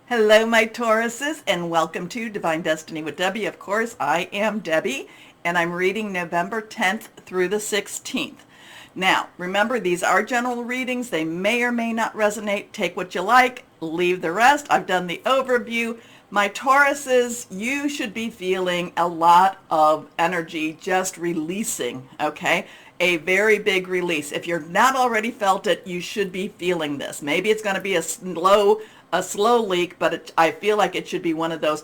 Hello, my Tauruses, and welcome to Divine Destiny with Debbie. Of course, I am Debbie, and I'm reading November 10th through the 16th. Now, remember, these are general readings. They may or may not resonate. Take what you like, leave the rest. I've done the overview. My Tauruses, you should be feeling a lot of energy just releasing, okay? A very big release. If you're not already felt it, you should be feeling this. Maybe it's going to be a slow leak, but I feel like it should be one of those,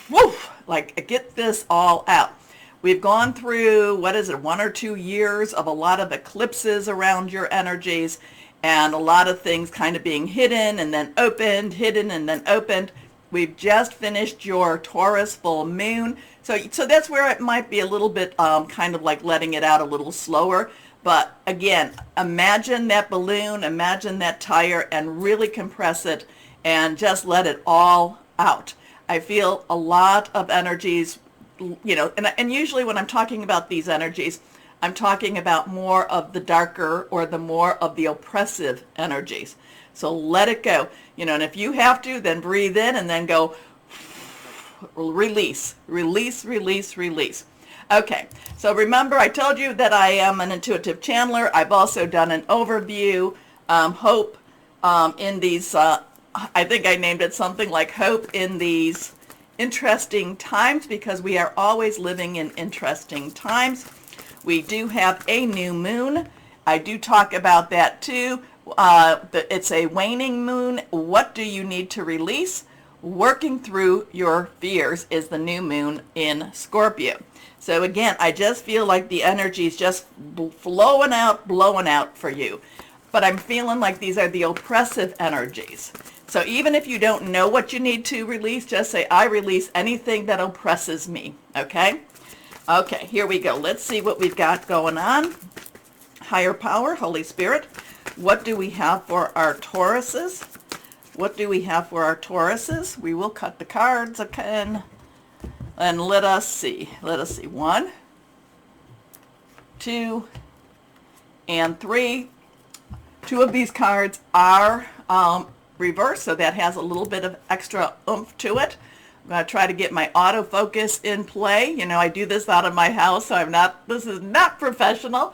whoo, like get this all out. We've gone through, 1 or 2 years of a lot of eclipses around your energies and a lot of things kind of being hidden and then opened, hidden and then opened. We've just finished your Taurus full moon. So that's where it might be a little bit kind of like letting it out a little slower. But again, imagine that balloon, imagine that tire, and really compress it and just let it all out. I feel a lot of energies, and usually when I'm talking about these energies, I'm talking about more of the darker or the more of the oppressive energies. So let it go, and if you have to, then breathe in and then go release, release, release, release. Okay, so remember I told you that I am an intuitive channeler. I've also done an overview, hope in these, I think I named it something like hope in these interesting times, because we are always living in interesting times. We do have a new moon. I do talk about that too. It's a waning moon. What do you need to release? Working through your fears is the new moon in Scorpio. So again, I just feel like the energy is just blowing out for you. But I'm feeling like these are the oppressive energies. So even if you don't know what you need to release, just say, I release anything that oppresses me, okay? Okay, here we go. Let's see what we've got going on. Higher power, Holy Spirit. What do we have for our Tauruses? What do we have for our Tauruses? We will cut the cards again. And let us see. 1, 2, and 3. 2 of these cards are reversed, so that has a little bit of extra oomph to it. I'm going to try to get my autofocus in play. I do this out of my house, so this is not professional.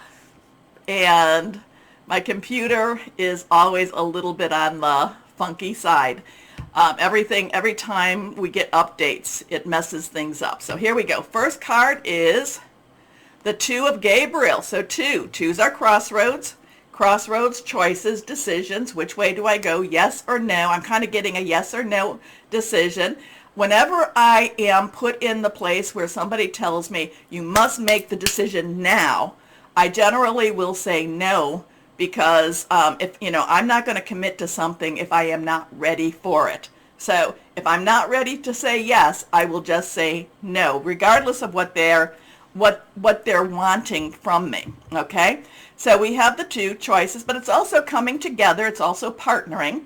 And my computer is always a little bit on the funky side. Every time we get updates, it messes things up. So here we go. First card is the 2 of Gabriel. So 2s are crossroads. Crossroads, choices, decisions. Which way do I go? Yes or no? I'm kind of getting a yes or no decision. Whenever I am put in the place where somebody tells me you must make the decision now, I generally will say no, because if I'm not going to commit to something if I am not ready for it. So if I'm not ready to say yes, I will just say no, regardless of what they're wanting from me. Okay, so we have the 2 choices, but it's also coming together. It's also partnering.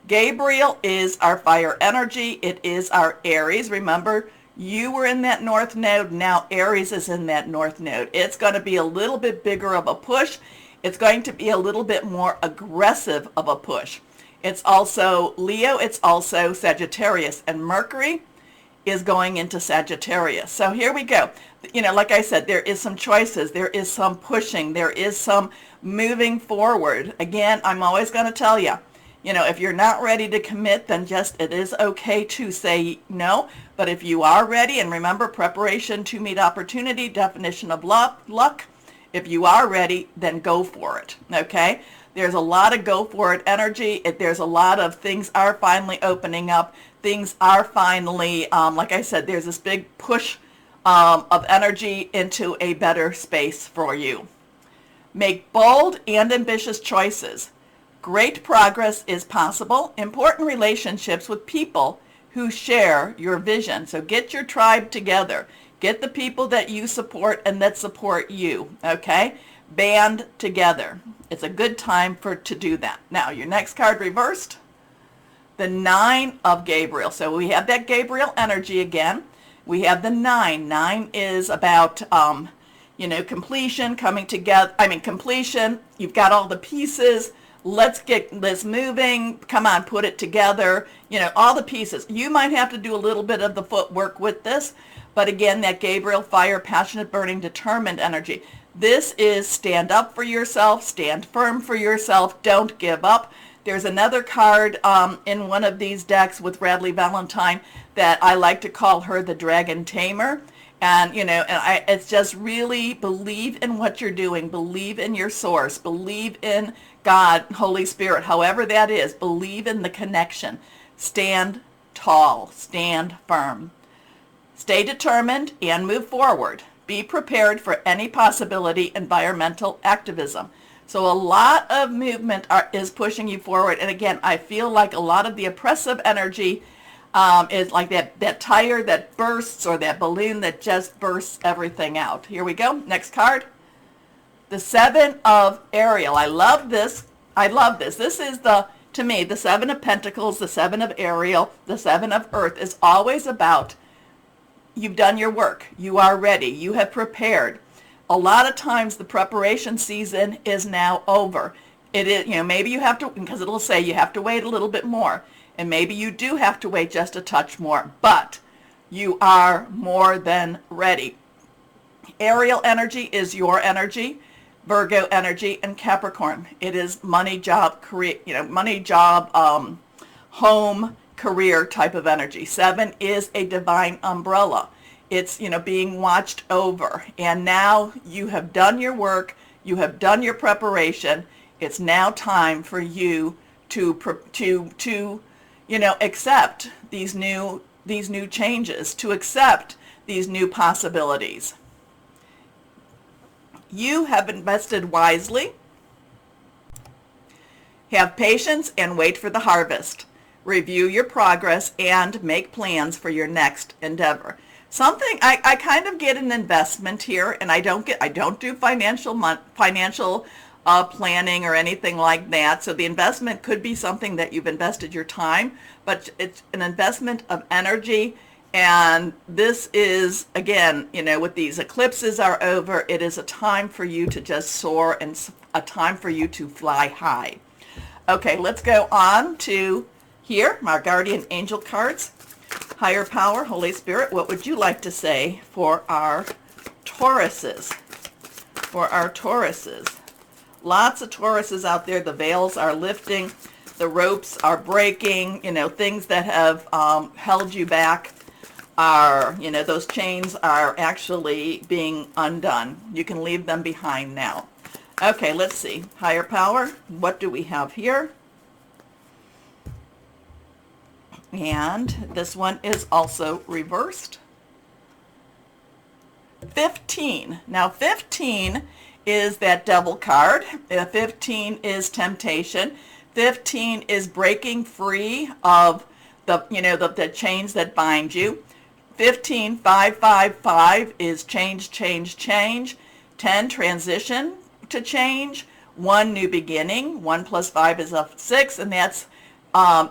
Gabriel is our fire energy. It is our Aries. Remember, you were in that north node. Now Aries is in that north node. It's going to be a little bit bigger of a push. It's going to be a little bit more aggressive of a push. It's also Leo. It's also Sagittarius. And Mercury is going into Sagittarius. So here we go. Like I said, there is some choices. There is some pushing. There is some moving forward. Again, I'm always going to tell you, if you're not ready to commit, then it is okay to say no. But if you are ready, and remember, preparation to meet opportunity, definition of luck. If you are ready, then go for it, okay? There's a lot of go for it energy. There's a lot of things are finally opening up. Things are finally, like I said, there's this big push of energy into a better space for you. Make bold and ambitious choices. Great progress is possible. Important relationships with people who share your vision. So get your tribe together. Get the people that you support and that support you, okay? Band together. It's a good time to do that. Now, your next card reversed, the 9 of Gabriel. So we have that Gabriel energy again. We have the 9. 9 is about, completion, coming together. Completion. You've got all the pieces. let's get this moving. Come on, put it together. You know, all the pieces. You might have to do a little bit of the footwork with this, but again, that Gabriel fire, passionate, burning, determined energy. This is stand up for yourself, stand firm for yourself, don't give up. There's another card in one of these decks with Radley Valentine that I like to call her the Dragon Tamer. And, you know, it's just really believe in what you're doing. Believe in your source. Believe in God, Holy Spirit, however that is. Believe in the connection. Stand tall. Stand firm. Stay determined and move forward. Be prepared for any possibility. Environmental activism. So a lot of movement is pushing you forward. And again, I feel like a lot of the oppressive energy is like that tire that bursts, or that balloon that just bursts everything out. Here we go. Next card. The Seven of Ariel. I love this. I love this. This is to me, the Seven of Pentacles, the Seven of Ariel, the Seven of Earth is always about you've done your work. You are ready. You have prepared. A lot of times the preparation season is now over. It is, you know, maybe you have to, because it'll say you have to wait a little bit more. And maybe you do have to wait just a touch more, but you are more than ready. Ariel energy is your energy, Virgo energy, and Capricorn. It is money, job, career, you know, money, job, home, career type of energy. 7 is a divine umbrella. It's, you know, being watched over. And now you have done your work. You have done your preparation. It's now time for you to you know, accept these new changes, to accept these new possibilities. You have invested wisely. Have patience and wait for the harvest. Review your progress and make plans for your next endeavor. Something I kind of get an investment here, and I don't do financial planning or anything like that. So the investment could be something that you've invested your time, but it's an investment of energy. And this is, again, you know, with these eclipses are over, it is a time for you to just soar and a time for you to fly high. Okay, let's go on to here, my guardian angel cards. Higher power, Holy Spirit, what would you like to say for our Tauruses? For our Tauruses. Lots of Tauruses out there. The veils are lifting. The ropes are breaking. You know, things that have held you back are, you know, those chains are actually being undone. You can leave them behind now. Okay, let's see. Higher power, what do we have here? And this one is also reversed. 15. Now 15 is that devil card. 15 is temptation. 15 is breaking free of the, you know, the chains that bind you. 15, 555 is change, change, change. 10, transition to change. 1, new beginning. 1 plus 5 is a 6, and that's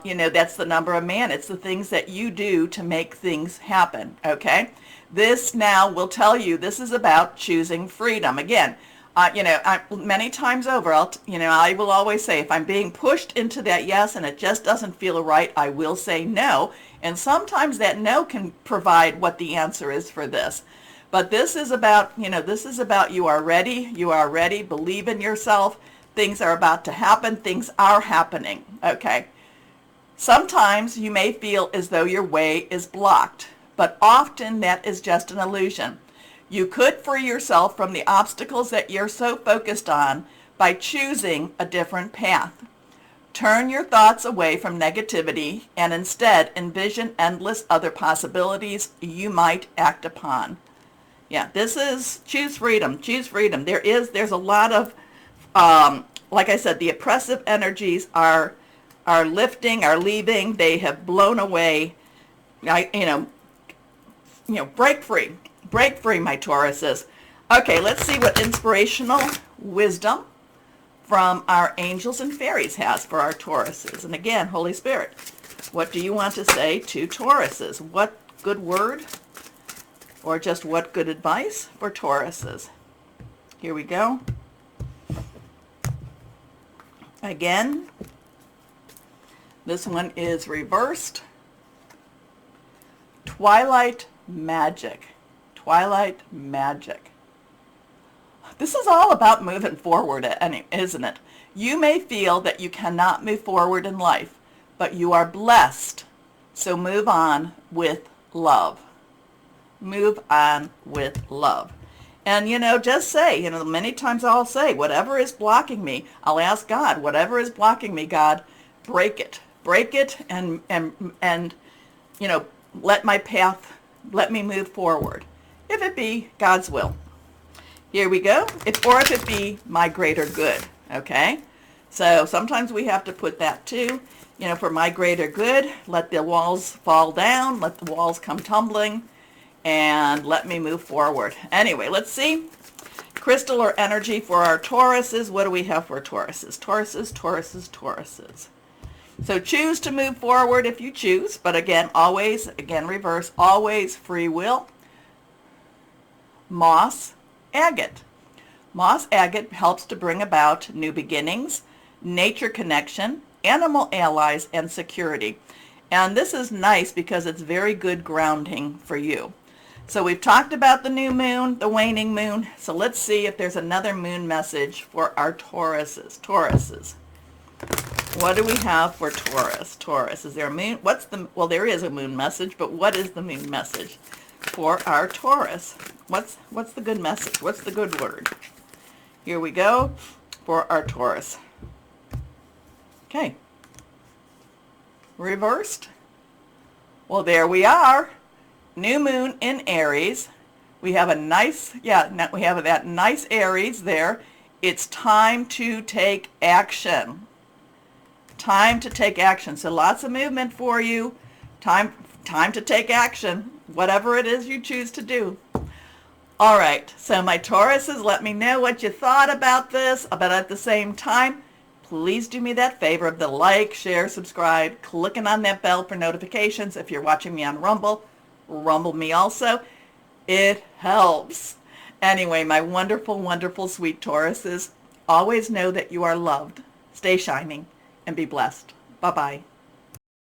you know, that's the number of man. It's the things that you do to make things happen, okay? This now will tell you this is about choosing freedom. Again, you know, many times over, I will always say, if I'm being pushed into that yes and it just doesn't feel right, I will say no. And sometimes that no can provide what the answer is for this. But this is about, you know, this is about you are ready, believe in yourself, things are about to happen, things are happening, okay? Sometimes you may feel as though your way is blocked, but often that is just an illusion. You could free yourself from the obstacles that you're so focused on by choosing a different path. Turn your thoughts away from negativity and instead envision endless other possibilities you might act upon. Yeah, this is choose freedom, choose freedom. There's a lot of, like I said, the oppressive energies are lifting, are leaving. They have blown away. You know, break free, my Tauruses. Okay, let's see what inspirational wisdom from our angels and fairies has for our Tauruses. And again, Holy Spirit, what do you want to say to Tauruses? What good word or just what good advice for Tauruses? Here we go. Again, this one is reversed. Twilight Magic. Twilight Magic. This is all about moving forward, isn't it? You may feel that you cannot move forward in life, but you are blessed. So move on with love. Move on with love. And, just say, many times I'll say, whatever is blocking me, I'll ask God, whatever is blocking me, God, break it. Break it and let my path, let me move forward. If it be God's will. Here we go. Or if it be my greater good. Okay? So sometimes we have to put that too. For my greater good, let the walls fall down, let the walls come tumbling, and let me move forward. Anyway, let's see. Crystal or energy for our Tauruses. What do we have for Tauruses? Tauruses, Tauruses, Tauruses. So choose to move forward if you choose, but again, always, reverse, always free will. Moss agate. Moss agate helps to bring about new beginnings, nature connection, animal allies, and security. And this is nice because it's very good grounding for you. So we've talked about the new moon, the waning moon. So let's see if there's another moon message for our Tauruses. Tauruses. What do we have for Taurus? Taurus, is there a moon? Well, there is a moon message, but what is the moon message for our Taurus? What's the good message? What's the good word? Here we go for our Taurus. Okay. Reversed. Well, there we are. New moon in Aries. We have a nice, we have that nice Aries there. It's time to take action. Time to take action. So lots of movement for you. Time to take action, whatever it is you choose to do. All right, so my Tauruses, let me know what you thought about this, but at the same time, please do me that favor of the like, share, subscribe, clicking on that bell for notifications. If you're watching me on Rumble, Rumble me also. It helps. Anyway, my wonderful, wonderful, sweet Tauruses, always know that you are loved. Stay shining and be blessed. Bye-bye.